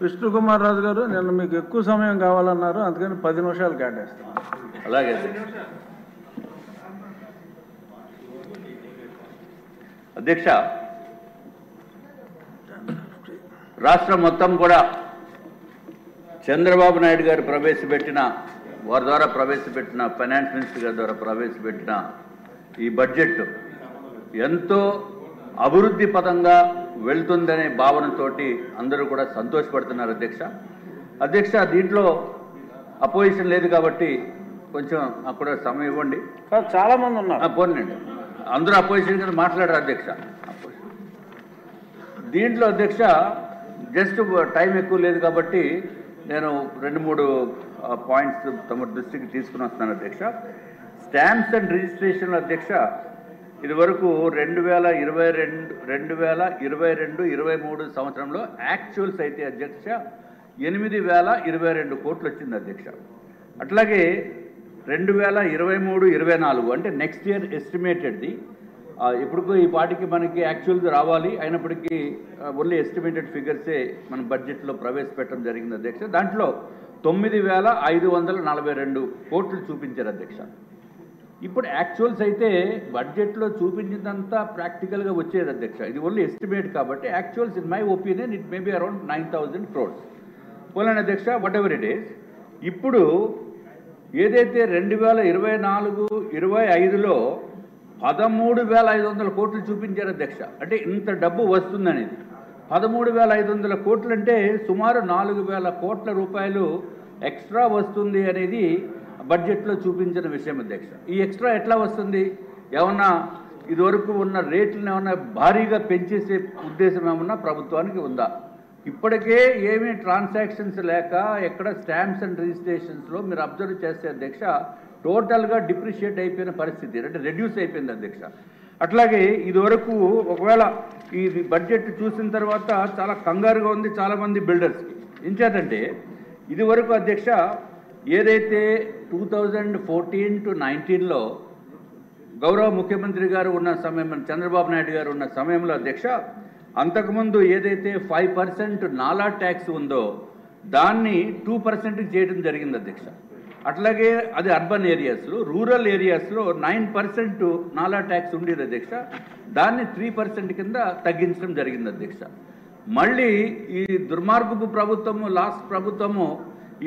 విష్ణు కుమార్ రాజు గారు నిన్న మీకు ఎక్కువ సమయం కావాలన్నారు, అందుకని 10 నిమిషాలు కేటాయిస్తాను. అలాగే అధ్యక్ష, రాష్ట్రం మొత్తం కూడా చంద్రబాబు నాయుడు గారు వారి ద్వారా ప్రవేశపెట్టిన ఫైనాన్స్ మినిస్టర్ గారి ద్వారా ప్రవేశపెట్టిన ఈ బడ్జెట్ ఎంతో అభివృద్ధి పదంగా వెళ్తుందనే భావనతోటి అందరూ కూడా సంతోషపడుతున్నారు అధ్యక్ష. దీంట్లో అపోజిషన్ లేదు కాబట్టి కొంచెం అక్కడ సమయం ఇవ్వండి. చాలా మంది ఉన్నారు. పోనండి, అందరూ అపోజిషన్ కింద మాట్లాడారు అధ్యక్ష. దీంట్లో అధ్యక్ష జస్ట్ టైం ఎక్కువ లేదు కాబట్టి నేను 2-3 పాయింట్స్ తమ దృష్టికి తీసుకుని వస్తున్నాను అధ్యక్ష. స్టాంప్స్ అండ్ రిజిస్ట్రేషన్లు అధ్యక్ష, ఇది వరకు 2022-23 సంవత్సరంలో యాక్చువల్స్ అయితే అధ్యక్ష 8,022 కోట్లు వచ్చింది అధ్యక్ష. అట్లాగే 2023-24 అంటే నెక్స్ట్ ఇయర్ ఎస్టిమేటెడ్ది ఇప్పుడు ఈ పాటికి మనకి యాక్చువల్స్ రావాలి, అయినప్పటికీ ఓన్లీ ఎస్టిమేటెడ్ ఫిగర్సే మన బడ్జెట్లో ప్రవేశపెట్టడం జరిగింది అధ్యక్ష. దాంట్లో 9,542 కోట్లు చూపించారు అధ్యక్ష. ఇప్పుడు యాక్చువల్స్ అయితే బడ్జెట్లో చూపించినంతా ప్రాక్టికల్గా వచ్చేది అధ్యక్ష. ఇది ఓన్లీ ఎస్టిమేట్ కాబట్టి actuals in my opinion it may be around 9,000 crores. పోలేని అధ్యక్ష, వాట్ ఎవర్ ఇట్ ఈస్. ఇప్పుడు ఏదైతే 2024-25లో 13,500 కోట్లు చూపించారు అధ్యక్ష. అంటే ఇంత డబ్బు వస్తుందనేది 13,500 కోట్లు అంటే సుమారు 4,000 కోట్ల రూపాయలు ఎక్స్ట్రా వస్తుంది అనేది బడ్జెట్లో చూపించిన విషయం అధ్యక్ష. ఈ ఎక్స్ట్రా ఎట్లా వస్తుంది? ఏమన్నా ఇదివరకు ఉన్న రేట్లను ఏమన్నా భారీగా పెంచేసే ఉద్దేశం ఏమన్నా ప్రభుత్వానికి ఉందా? ఇప్పటికే ఏమీ ట్రాన్సాక్షన్స్ లేక ఎక్కడ స్టాంప్స్ అండ్ రిజిస్ట్రేషన్స్లో మీరు అబ్జర్వ్ చేస్తే అధ్యక్ష టోటల్గా డిప్రిషియేట్ అయిపోయిన పరిస్థితి, అంటే రెడ్యూస్ అయిపోయింది అధ్యక్ష. అట్లాగే ఇదివరకు ఒకవేళ ఈ బడ్జెట్ చూసిన తర్వాత చాలా కంగారుగా ఉంది చాలామంది బిల్డర్స్కి. ఎంచేతంటే ఇదివరకు అధ్యక్ష ఏదైతే 2014-19లో గౌరవ ముఖ్యమంత్రి గారు ఉన్న సమయం, చంద్రబాబు నాయుడు గారు ఉన్న సమయంలో అధ్యక్ష, అంతకుముందు ఏదైతే 5% నాలా ట్యాక్స్ ఉందో దాన్ని 2% చేయడం జరిగింది అధ్యక్ష. అట్లాగే అది అర్బన్ ఏరియాస్లో, రూరల్ ఏరియాస్లో 9% నాలా ట్యాక్స్ ఉండేది అధ్యక్ష. దాన్ని 3% కింద తగ్గించడం జరిగింది అధ్యక్ష. మళ్ళీ ఈ దుర్మార్గపు ప్రభుత్వము, లాస్ట్ ప్రభుత్వము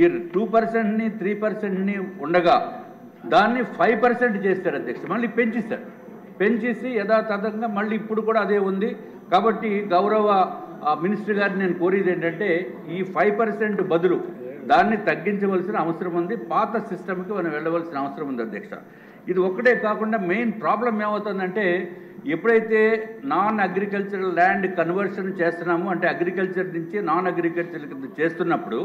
ఈ 2%ని 3%ని ఉండగా దాన్ని 5% చేస్తారు అధ్యక్ష. మళ్ళీ పెంచేసి యథాతథంగా మళ్ళీ ఇప్పుడు కూడా అదే ఉంది. కాబట్టి గౌరవ మినిస్టర్ గారిని నేను కోరేది ఏంటంటే ఈ 5% బదులు దాన్ని తగ్గించవలసిన అవసరం ఉంది, పాత సిస్టమ్కి మనం వెళ్ళవలసిన అవసరం ఉంది అధ్యక్ష. ఇది ఒక్కటే కాకుండా మెయిన్ ప్రాబ్లం ఏమవుతుందంటే ఎప్పుడైతే నాన్ అగ్రికల్చరల్ ల్యాండ్ కన్వర్షన్ చేస్తున్నామో, అంటే అగ్రికల్చర్ నుంచి నాన్ అగ్రికల్చర్ కింద చేస్తున్నప్పుడు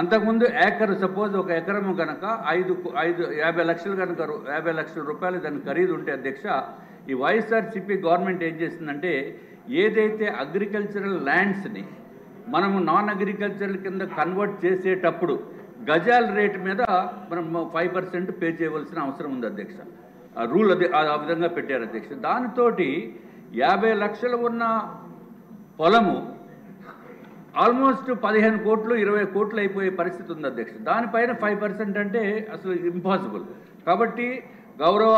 అంతకుముందు ఏకర్, సపోజ్ ఒక ఎకరము కనుక 50 లక్షలు కనుక 50 లక్షల రూపాయలు దాని ఖరీదు ఉంటే అధ్యక్ష, ఈ వైఎస్ఆర్సీపీ గవర్నమెంట్ ఏం చేస్తుందంటే ఏదైతే అగ్రికల్చరల్ ల్యాండ్స్ని మనము నాన్ అగ్రికల్చరల్ కింద కన్వర్ట్ చేసేటప్పుడు గజాల రేటు మీద మనం 5% పే చేయవలసిన అవసరం ఉంది అధ్యక్ష. రూల్ అది ఆ విధంగా పెట్టారు అధ్యక్ష. దానితోటి 50 లక్షలు ఉన్న పొలము ఆల్మోస్ట్ 15 కోట్లు 20 కోట్లు అయిపోయే పరిస్థితి ఉంది అధ్యక్ష. దానిపైన 5% అంటే అసలు ఇంపాసిబుల్. కాబట్టి గౌరవ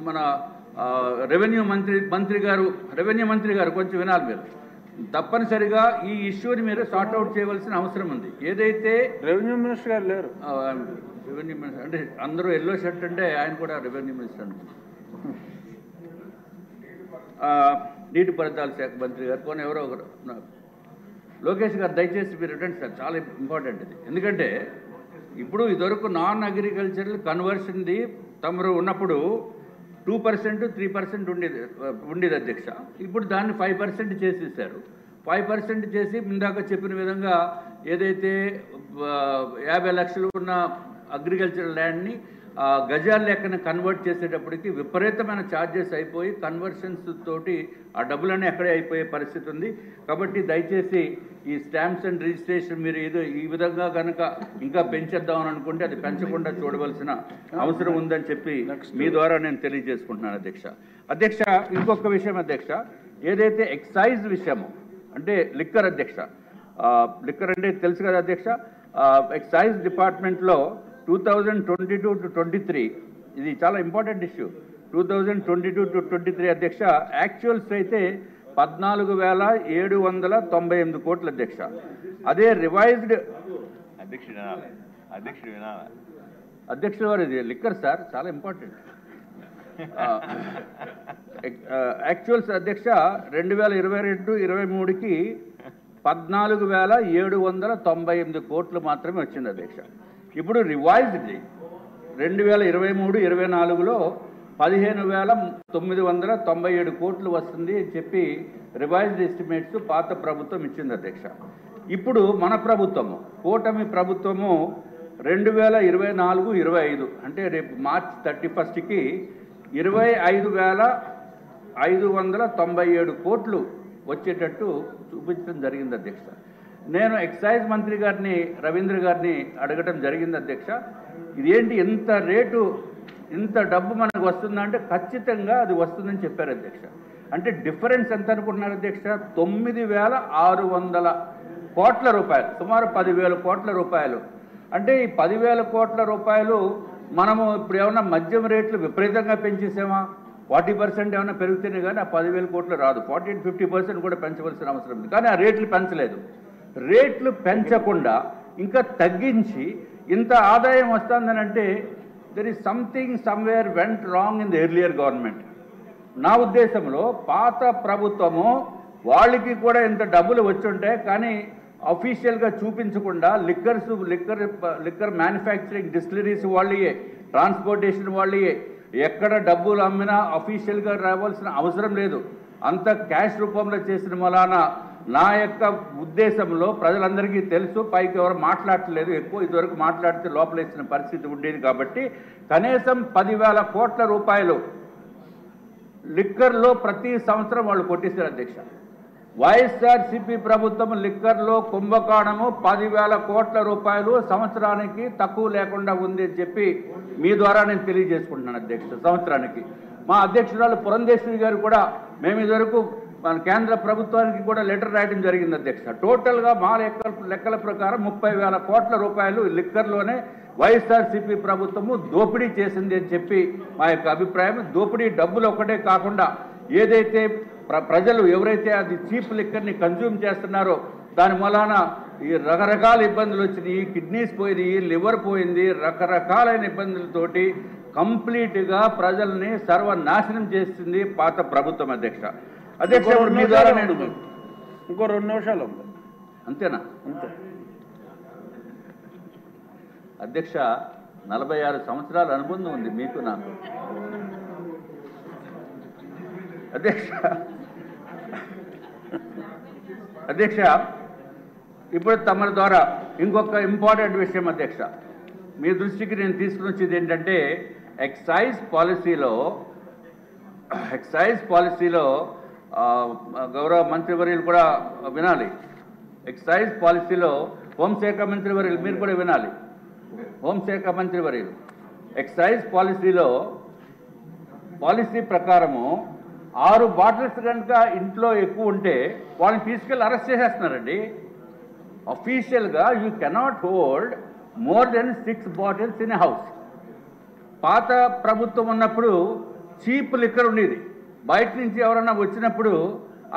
మన రెవెన్యూ మంత్రి గారు కొంచెం వినాలి. మీరు తప్పనిసరిగా ఈ ఇష్యూని మీరు సార్ట్అవుట్ చేయవలసిన అవసరం ఉంది. ఏదైతే రెవెన్యూ మినిస్టర్ గారు లేరు, రెవెన్యూ మినిస్టర్ అంటే అందరూ ఎల్లో షర్ట్ అంటే ఆయన కూడా రెవెన్యూ మినిస్టర్ అంటే నీటిపారుదల శాఖ మంత్రి గారు కొన్ని ఎవరో ఒకరు, లోకేష్ గారు దయచేసి మీరు రిటర్న్ సార్, చాలా ఇంపార్టెంట్ ఇది. ఎందుకంటే ఇప్పుడు ఇదివరకు నాన్ అగ్రికల్చరల్ కన్వర్షన్ది తమరు ఉన్నప్పుడు 2% 3% ఉండేది అధ్యక్ష. ఇప్పుడు దాన్ని 5% చేసేసారు. 5% చేసి ఇందాక చెప్పిన విధంగా ఏదైతే 50 లక్షలు ఉన్న అగ్రికల్చరల్ ల్యాండ్ని గజాల లెక్కన కన్వర్ట్ చేసేటప్పటికి విపరీతమైన ఛార్జెస్ అయిపోయి కన్వర్షన్స్ తోటి ఆ డబ్బులన్నీ అక్కడే అయిపోయే పరిస్థితి ఉంది. కాబట్టి దయచేసి ఈ స్టాంప్స్ అండ్ రిజిస్ట్రేషన్ మీరు ఏదో ఈ విధంగా కనుక ఇంకా పెంచేద్దామని అనుకుంటే అది పెంచకుండా చూడవలసిన అవసరం ఉందని చెప్పి మీ ద్వారా నేను తెలియజేసుకుంటున్నాను అధ్యక్ష. ఇంకొక విషయం అధ్యక్ష, ఏదైతే ఎక్సైజ్ విషయము అంటే లిక్కర్ అధ్యక్ష, లిక్కర్ అంటే తెలుసు కదా అధ్యక్ష. ఎక్సైజ్ డిపార్ట్మెంట్లో 2022 to 23 ఇది చాలా ఇంపార్టెంట్ ఇష్యూ. 2022 to 23 అధ్యక్ష యాక్చువల్స్ అయితే 14,798 కోట్ల అధ్యక్ష. అదే రివైజ్డ్ అధ్యక్షుల వారు ఇది లిక్కర్ సార్ చాలా ఇంపార్టెంట్. యాక్చువల్స్ అధ్యక్ష 2022-23కి 14,798 కోట్లు మాత్రమే వచ్చింది అధ్యక్ష. ఇప్పుడు రివైజ్డ్ 2023-24లో 15,997 కోట్లు వస్తుంది అని చెప్పి రివైజ్డ్ ఎస్టిమేట్స్ పాత ప్రభుత్వం ఇచ్చింది అధ్యక్ష. ఇప్పుడు మన ప్రభుత్వము కూటమి ప్రభుత్వము 2024-25 అంటే రేపు మార్చ్ 31కి 25,597 కోట్లు వచ్చేటట్టు చూపించడం జరిగింది అధ్యక్ష. నేను ఎక్సైజ్ మంత్రి గారిని రవీంద్ర గారిని అడగటం జరిగింది అధ్యక్ష, ఇదేంటి ఇంత రేటు ఇంత డబ్బు మనకు వస్తుందంటే ఖచ్చితంగా అది వస్తుందని చెప్పారు అధ్యక్ష. అంటే డిఫరెన్స్ ఎంత అనుకుంటున్నారు అధ్యక్ష? 9,600 కోట్ల రూపాయలు, సుమారు 10,000 కోట్ల రూపాయలు. అంటే ఈ 10,000 కోట్ల రూపాయలు మనము ఇప్పుడు ఏమన్నా మద్యం రేట్లు విపరీతంగా పెంచేసామా? 40% ఏమైనా పెరిగితేనే కానీ ఆ 10,000 కోట్లు రాదు. 40-50% కూడా పెంచవలసిన అవసరం ఉంది. కానీ ఆ రేట్లు పెంచలేదు. రేట్లు పెంచకుండా ఇంకా తగ్గించి ఇంత ఆదాయం వస్తుందని అంటే there is something somewhere went wrong in the earlier government. నా ఉద్దేశంలో పాత ప్రభుత్వము వాళ్ళకి కూడా ఇంత డబ్బులు వచ్చుంటాయి కానీ అఫీషియల్గా చూపించకుండా లిక్కర్ మ్యానుఫ్యాక్చరింగ్ డిస్టిలరీస్ వాళ్ళయే, ట్రాన్స్పోర్టేషన్ వాళ్ళయే, ఎక్కడ డబ్బులు అమ్మినా అఫీషియల్గా రావాల్సిన అవసరం లేదు. అంత క్యాష్ రూపంలో చేసిన వలన నా యొక్క ఉద్దేశంలో ప్రజలందరికీ తెలుసు, పైకి ఎవరు మాట్లాడట్లేదు, ఎక్కువ ఇదివరకు మాట్లాడితే లోపలేసిన పరిస్థితి ఉండేది. కాబట్టి కనీసం 10,000 కోట్ల రూపాయలు లిక్కర్లో ప్రతి సంవత్సరం వాళ్ళు కొట్టేశారు అధ్యక్ష. వైఎస్ఆర్సీపీ ప్రభుత్వం లిక్కర్లో కుంభకోణము 10,000 కోట్ల రూపాయలు సంవత్సరానికి తక్కువ లేకుండా ఉంది అని చెప్పి మీ ద్వారా నేను తెలియజేసుకుంటున్నాను అధ్యక్ష. సంవత్సరానికి మా అధ్యక్షురాలు పురంధేశ్వరి గారు కూడా మేము ఇదివరకు మన కేంద్ర ప్రభుత్వానికి కూడా లెటర్ రాయడం జరిగింది అధ్యక్ష. టోటల్గా మా లెక్కల ప్రకారం 30,000 కోట్ల రూపాయలు లిక్కర్లోనే వైఎస్ఆర్సీపీ ప్రభుత్వము దోపిడీ చేసింది అని చెప్పి మా యొక్క అభిప్రాయం. దోపిడీ డబ్బులు ఒక్కటే కాకుండా ఏదైతే ప్రజలు ఎవరైతే అది చీప్ లిక్కర్ని కన్జ్యూమ్ చేస్తున్నారో దాని మూలాన ఈ రకరకాల ఇబ్బందులు వచ్చినాయి, ఈ కిడ్నీస్ పోయినాయి, లివర్ పోయింది, రకరకాలైన ఇబ్బందులతోటి కంప్లీట్గా ప్రజల్ని సర్వనాశనం చేస్తుంది పాత ప్రభుత్వం అధ్యక్ష. అధ్యక్ష మీ ద్వారా నేను ఇంకో 2 నిమిషాలు ఉంది అంతేనా? అంతే అధ్యక్ష. 46 సంవత్సరాల అనుబంధం ఉంది మీకు నాకు అధ్యక్ష. ఇప్పుడు తమ ద్వారా ఇంకొక ఇంపార్టెంట్ విషయం అధ్యక్ష మీ దృష్టికి నేను తీసుకుని వచ్చేది ఏంటంటే ఎక్సైజ్ పాలసీలో గౌరవ మంత్రివర్యులు కూడా వినాలి. ఎక్సైజ్ పాలసీలో హోంశాఖ మంత్రివర్యులు మీరు కూడా వినాలి. హోంశాఖ మంత్రివర్యులు ఎక్సైజ్ పాలసీ ప్రకారము 6 బాటిల్స్ కనుక ఇంట్లో ఎక్కువ ఉంటే వాళ్ళని తీసుకెళ్ళి అరెస్ట్ చేసేస్తున్నారండి. అఫీషియల్గా you cannot hold more than 6 bottles in a house. పాత ప్రభుత్వం ఉన్నప్పుడు చీప్ లిక్కర్ ఉండేది. బయట నుంచి ఎవరన్నా వచ్చినప్పుడు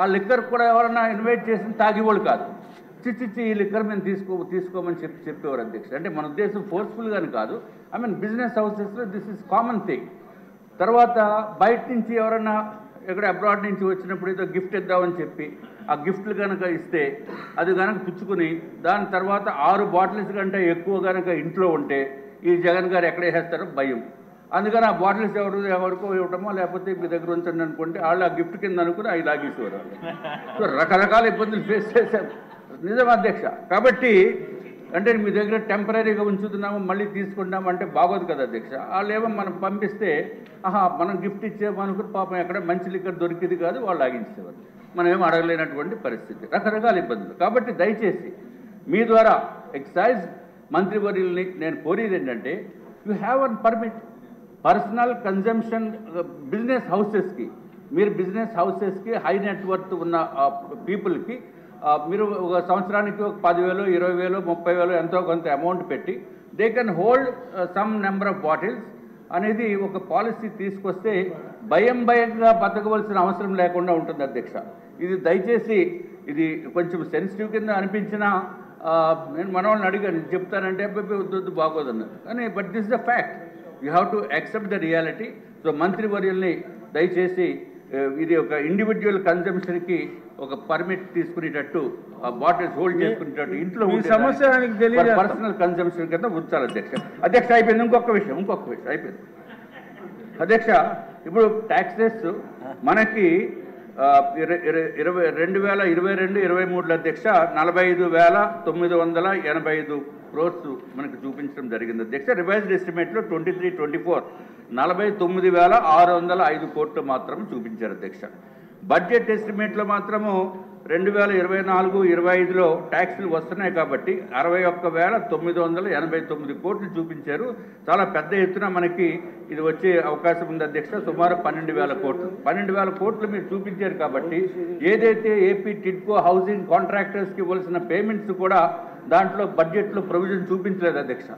ఆ లిక్కర్ కూడా ఎవరన్నా ఇన్వైట్ చేసి తాగేవాళ్ళు కాదు. చిచ్చిచ్చి ఈ లిక్కర్ మేము తీసుకోమని చెప్పేవారు అధ్యక్ష. అంటే మన ఉద్దేశం ఫోర్స్ఫుల్గాని కాదు. ఐ మీన్ బిజినెస్ హౌసెస్లో దిస్ ఇస్ కామన్ థింగ్. తర్వాత బయట నుంచి ఎవరన్నా ఎక్కడ అబ్రాడ్ నుంచి వచ్చినప్పుడు ఏదో గిఫ్ట్ ఇద్దామని చెప్పి ఆ గిఫ్ట్లు కనుక ఇస్తే అది కనుక పుచ్చుకుని దాని తర్వాత 6 బాటిల్స్ కంటే ఎక్కువ కనుక ఇంట్లో ఉంటే ఈ జగన్ గారు ఎక్కడ వేసేస్తారో భయం. అందుకని ఆ బాటిల్స్ ఎవరికో ఇవ్వటమో లేకపోతే మీ దగ్గర ఉంచండి అనుకుంటే వాళ్ళు ఆ గిఫ్ట్ కింద అనుకుని అవి లాగేసేవారు. సో రకరకాల ఇబ్బందులు ఫేస్ చేశారు నిజం అధ్యక్ష. కాబట్టి అంటే మీ దగ్గర టెంపరీగా ఉంచుతున్నాము మళ్ళీ తీసుకుంటాము అంటే బాగోదు కదా అధ్యక్ష. వాళ్ళు ఏమో మనం పంపిస్తే మనం గిఫ్ట్ ఇచ్చేమనుకుని పాపం ఎక్కడ మంచి లిక్కర్ దొరికింది కాదు వాళ్ళు లాగించేవారు. మనం ఏం అడగలేనటువంటి పరిస్థితి, రకరకాల ఇబ్బందులు. కాబట్టి దయచేసి మీ ద్వారా ఎక్సైజ్ మంత్రివర్యుల్ని నేను కోరేది ఏంటంటే you have an permit personal consumption business హౌసెస్కి, మీరు బిజినెస్ హౌసెస్కి హై నెట్వర్త్ ఉన్న పీపుల్కి మీరు ఒక సంవత్సరానికి ఒక 10,000, 20,000, 30,000 ఎంతో కొంత అమౌంట్ పెట్టి they can hold some number of bottles అనేది ఒక పాలసీ తీసుకొస్తే భయంగా బతకవలసిన అవసరం లేకుండా ఉంటుంది అధ్యక్ష. ఇది దయచేసి ఇది కొంచెం సెన్సిటివ్ కింద అనిపించినా నేను మనవాళ్ళని అడిగాను, చెప్తానంటే వద్దు బాగోదన్నారు. కానీ but this the fact, you have to accept the reality. So మంత్రివర్యుల్ని దయచేసి ఇది ఒక ఇండివిజువల్ కన్జంప్షన్కి ఒక పర్మిట్ తీసుకునేటట్టు, బాటిల్స్ హోల్డ్ చేసుకునేటట్టు ఇంట్లో పర్సనల్ కన్జంప్షన్ కింద ఉంచాలి అధ్యక్ష. అధ్యక్ష అయిపోయింది. ఇంకొక విషయం అయిపోయింది అధ్యక్ష. ఇప్పుడు ట్యాక్సెస్ మనకి 2022-23 అధ్యక్ష 45,985 crores మనకు చూపించడం జరిగింది అధ్యక్ష. రివైజ్డ్ ఎస్టిమేట్లో 23-24 49,605 కోట్లు మాత్రం చూపించారు అధ్యక్ష. బడ్జెట్ ఎస్టిమేట్లో మాత్రము 2024-25లో ట్యాక్సులు వస్తున్నాయి కాబట్టి 61,989 కోట్లు చూపించారు. చాలా పెద్ద ఎత్తున మనకి ఇది వచ్చే అవకాశం ఉంది అధ్యక్ష. సుమారు 12,000 కోట్లు 12,000 కోట్లు మీరు చూపించారు కాబట్టి ఏదైతే ఏపీ టిడ్కో హౌసింగ్ కాంట్రాక్టర్స్కి ఇవ్వాల్సిన పేమెంట్స్ కూడా దాంట్లో బడ్జెట్లో ప్రొవిజన్ చూపించలేదు అధ్యక్ష.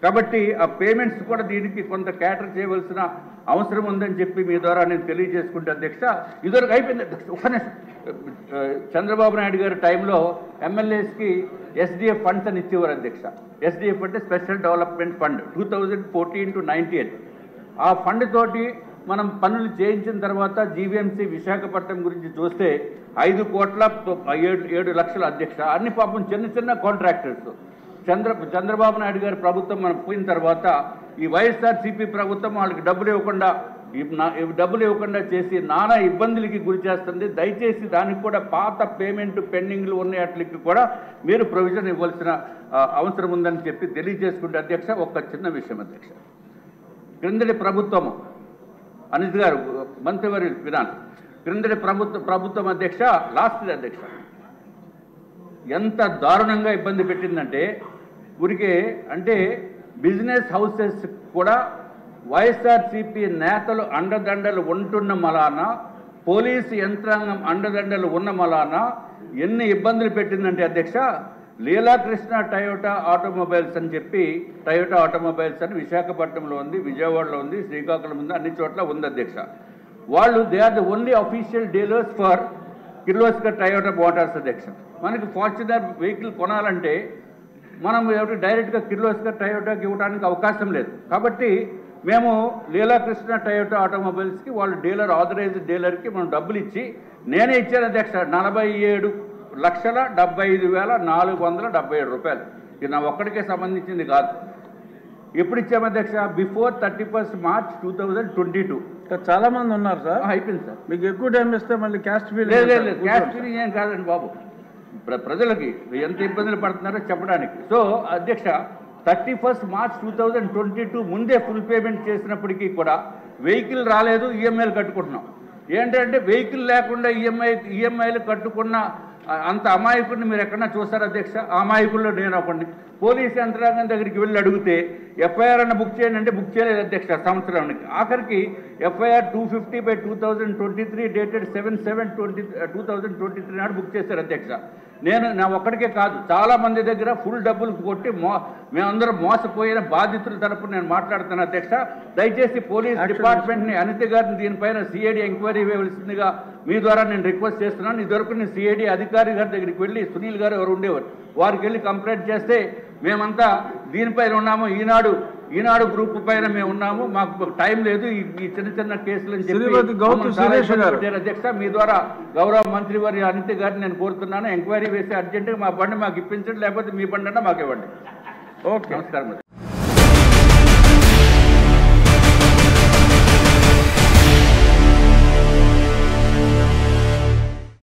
కాబట్టి ఆ పేమెంట్స్ కూడా దీనికి కొంత క్యాటర్ చేయవలసిన అవసరం ఉందని చెప్పి మీ ద్వారా నేను తెలియజేసుకుంటే అధ్యక్ష. ఇదివరకు అయిపోయింది అధ్యక్ష. ఒకనే చంద్రబాబు నాయుడు గారి టైంలో ఎమ్మెల్యేస్కి ఎస్డిఎఫ్ ఫండ్స్ అని ఇచ్చేవారు అధ్యక్ష. ఎస్డిఎఫ్ అంటే స్పెషల్ డెవలప్మెంట్ ఫండ్ 2014-98. ఆ ఫండ్ తోటి మనం పనులు చేయించిన తర్వాత జీవీఎంసీ విశాఖపట్నం గురించి చూస్తే 5,07 లక్షల అధ్యక్ష. అన్ని పాపం చిన్న కాంట్రాక్టర్స్. చంద్రబాబు నాయుడు గారి ప్రభుత్వం మనం పోయిన తర్వాత ఈ వైఎస్ఆర్సీపీ ప్రభుత్వం వాళ్ళకి డబ్బులు ఇవ్వకుండా చేసి నానా ఇబ్బందులకి గురి చేస్తుంది. దయచేసి దానికి కూడా పాత పేమెంట్ పెండింగ్లు ఉన్న వాటికి కూడా మీరు ప్రొవిజన్ ఇవ్వాల్సిన అవసరం ఉందని చెప్పి తెలియజేసుకుంటే అధ్యక్ష. ఒక చిన్న విషయం అధ్యక్ష, క్రిందటి ప్రభుత్వము అనిత్ గారు మంత్రివర్యులు ఫినాన్స్ క్రిందటి ప్రభుత్వం అధ్యక్ష లాస్ట్ అధ్యక్ష ఎంత దారుణంగా ఇబ్బంది పెట్టిందంటే ఊరికే అంటే బిజినెస్ హౌసెస్ కూడా వైఎస్ఆర్సీపీ నేతలు అండదండలు ఉంటున్న మలాన, పోలీసు యంత్రాంగం అండదండలు ఉన్న మలాన ఎన్ని ఇబ్బందులు పెట్టిందంటే అధ్యక్ష. లీలాకృష్ణ టయోటా ఆటోమొబైల్స్ అని చెప్పి టయోటా ఆటోమొబైల్స్ అని విశాఖపట్నంలో ఉంది, విజయవాడలో ఉంది, శ్రీకాకుళం ఉంది, అన్ని చోట్ల ఉంది అధ్యక్ష. వాళ్ళు they are the only official dealers for Kirloskar Toyota Motors అధ్యక్ష. మనకి ఫార్చునర్ వెహికల్ కొనాలంటే మనం ఎవరికి డైరెక్ట్గా కిర్లోస్కర్ టయోటాకి ఇవ్వడానికి అవకాశం లేదు. కాబట్టి మేము లీలాకృష్ణ టయోటా ఆటోమొబైల్స్కి వాళ్ళు డీలర్ ఆథరైజ్డ్ డీలర్కి మనం డబ్బులు ఇచ్చి నేనే ఇచ్చాను అధ్యక్ష 47,75,477 రూపాయలు. ఇది నా ఒక్కడికే సంబంధించింది కాదు. ఎప్పుడు ఇచ్చాము అధ్యక్ష? Before 31 March 2022. చాలా మంది ఉన్నారు సార్. అయిపోయింది సార్. మీకు ఎక్కువ టైం ఇస్తే మళ్ళీ క్యాస్ట్ ఫీల్ లేదు క్యాస్ట్ ఫీలింగ్ ఏం కాదండి బాబు. ప్రజలకి ఎంత ఇబ్బందులు పడుతున్నారో చెప్పడానికి. సో అధ్యక్ష 31 March 2022 ముందే ఫుల్ పేమెంట్ చేసినప్పటికీ కూడా వెహికల్ రాలేదు, ఈఎంఐలు కట్టుకుంటున్నాం. ఏంటంటే వెహికల్ లేకుండా ఈఎంఐలు కట్టుకున్న అంత అమాయకుడిని మీరు ఎక్కడన్నా చూసారు అధ్యక్ష? ఆ అమాయకుల్లో నేను ఒకటి. పోలీసు యంత్రాంగం దగ్గరికి వెళ్ళి అడిగితే ఎఫ్ఐఆర్ అన్న బుక్ చేయండి అంటే బుక్ చేయలేదు అధ్యక్ష సంవత్సరానికి. ఆఖరికి ఎఫ్ఐఆర్ 250/2023 డేటెడ్ 7/7/2023 నాడు బుక్ చేశారు అధ్యక్ష. నేను నా ఒక్కడికే కాదు, చాలా మంది దగ్గర ఫుల్ డబ్బులు కొట్టి మేమందరం మోసపోయిన బాధితుల తరపున నేను మాట్లాడుతాను అధ్యక్ష. దయచేసి పోలీస్ డిపార్ట్మెంట్ని అనిత గారిని దీనిపైన సిఐడి ఎంక్వైరీ ఇవ్వవలసిందిగా మీ ద్వారా నేను రిక్వెస్ట్ చేస్తున్నాను. ఇదివరకు నేను సిఐడి అధికారి గారి దగ్గరికి వెళ్ళి సునీల్ గారు ఎవరు ఉండేవారు, వారికి వెళ్ళి కంప్లైంట్ చేస్తే మేమంతా దీనిపైన ఉన్నాము, ఈనాడు గ్రూప్ పైన మేము ఉన్నాము, మాకు టైం లేదు ఈ చిన్న కేసులు అని చెప్పి అధ్యక్ష. మీ ద్వారా గౌరవ మంత్రి వారి అనిత గారిని నేను కోరుతున్నాను, ఎంక్వైరీ వేసి అర్జెంటుగా మా బండి మాకు ఇప్పించండి, లేకపోతే మీ బండి అన్నా మాకు ఇవ్వండి. ఓకే, నమస్కారం.